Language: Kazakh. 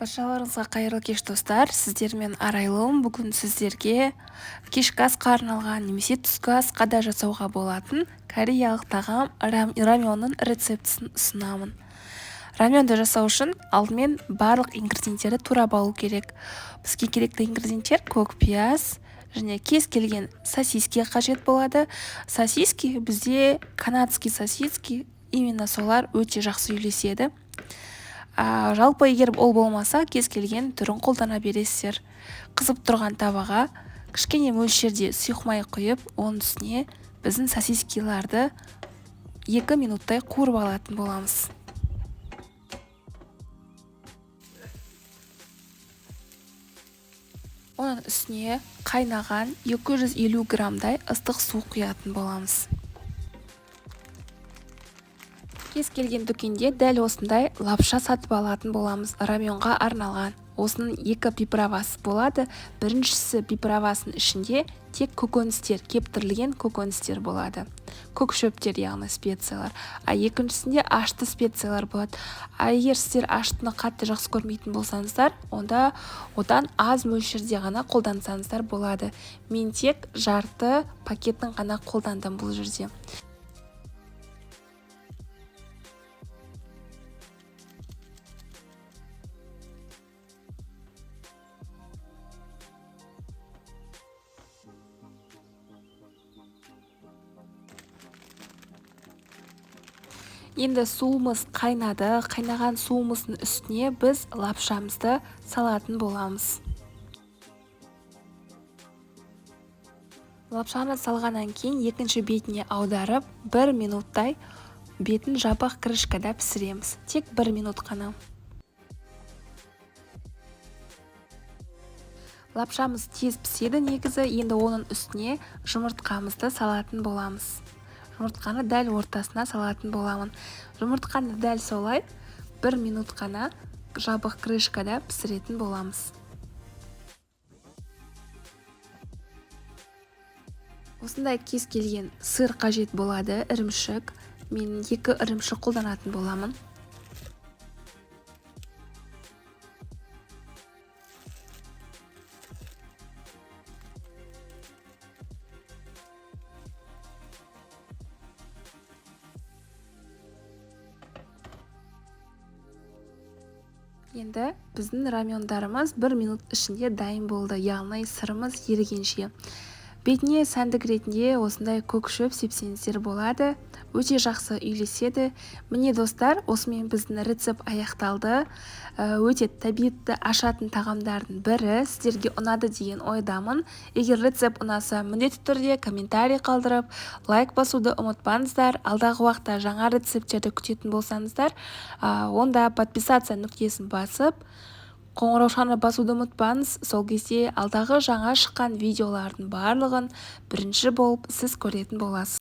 Баршаларыңызға қайырлы кеш достар, сіздермен Арайлым. Бүгін сіздерге кешкі асқа арналған немесе түскі асқа да жасауға болатын кореялық тағам раменнің рецептісін ұсынамын. Раменді жасау үшін алдымен барлық ингредиенттерді турап алу керек. Бізге керекті ингредиенттер көк пияз және кез келген сосиски қажет болады. Сосиски бізде канадский сосиски, именно солар өте жақсы үйлеседі. Жалпы егер ол болмаса, кез келген түрін қолдана бересіздер. Қызып тұрған табаға кішкене мөлшерде сұйық құйып, оның үстіне біздің сосискиларды 2 минуттай қуырып алатын боламыз. Оның үстіне қайнаған 250 граммдай ыстық су құятын боламыз. Кез келген дүкенде дәл осындай лапша сатып алатын боламыз. Раменға арналған. Осының 2 приправасы болады. Біріншісі приправасының ішінде тек көкөністер, кептірілген көкөністер болады. Көк шөптер, яғни специялар. Екіншісінде ашты специялар болады. Егер сіздер аштыны қатты жақсы көрмейтін болсаңыздар, онда одан аз мөлшерде ғана қолдансаңыздар болады. Мен тек жарты пакетін ғана қолдандым бұл жерде. Енді суымыз қайнады. Қайнаған суымыздың үстіне біз лапшамызды салатын боламыз. Лапшаны салғаннан кейін екінші бетіне аударып, 1 минуттай бетін жабық крышкада пісіреміз. Тек 1 минут қана. Лапшамыз тез піседі негізі. Енді оның үстіне жұмыртқамызды салатын боламыз. Жұмыртқаны дәл ортасына салатын боламын. Жұмыртқаны дәл солай 1 минут қана жабық крышкада пісіретін боламыз. Осындай кез келген сыр қажет болады, ірімшік. Мен 2 ірімшік қолданатын боламын. Енді біздің рамендарымыз 1 минут ішінде дайын болды, яғни сырымыз ерігенше. Бетіне сәндік ретінде осындай көк шөп сепсеңіздер болады. Өте жақсы үйлеседі. Міне достар, осымен біздің рецепт аяқталды. Өте табиғатты ашатын тағамдардың бірі. Сіздерге ұнады деген ойдамын. Егер рецепт ұнаса, міндетті түрде комментарий қалдырып, лайк басуды ұмытпаңыздар. Алдағы уақытта жаңа рецепттерді күтетін болсаңыздар, онда подписаться нүктесін басып, қоңыраушаны басуды ұмытпаңыз. Сол кезде алдағы жаңа шыққан видеолардың барлығын бірінші болып сіз көретін боласыз.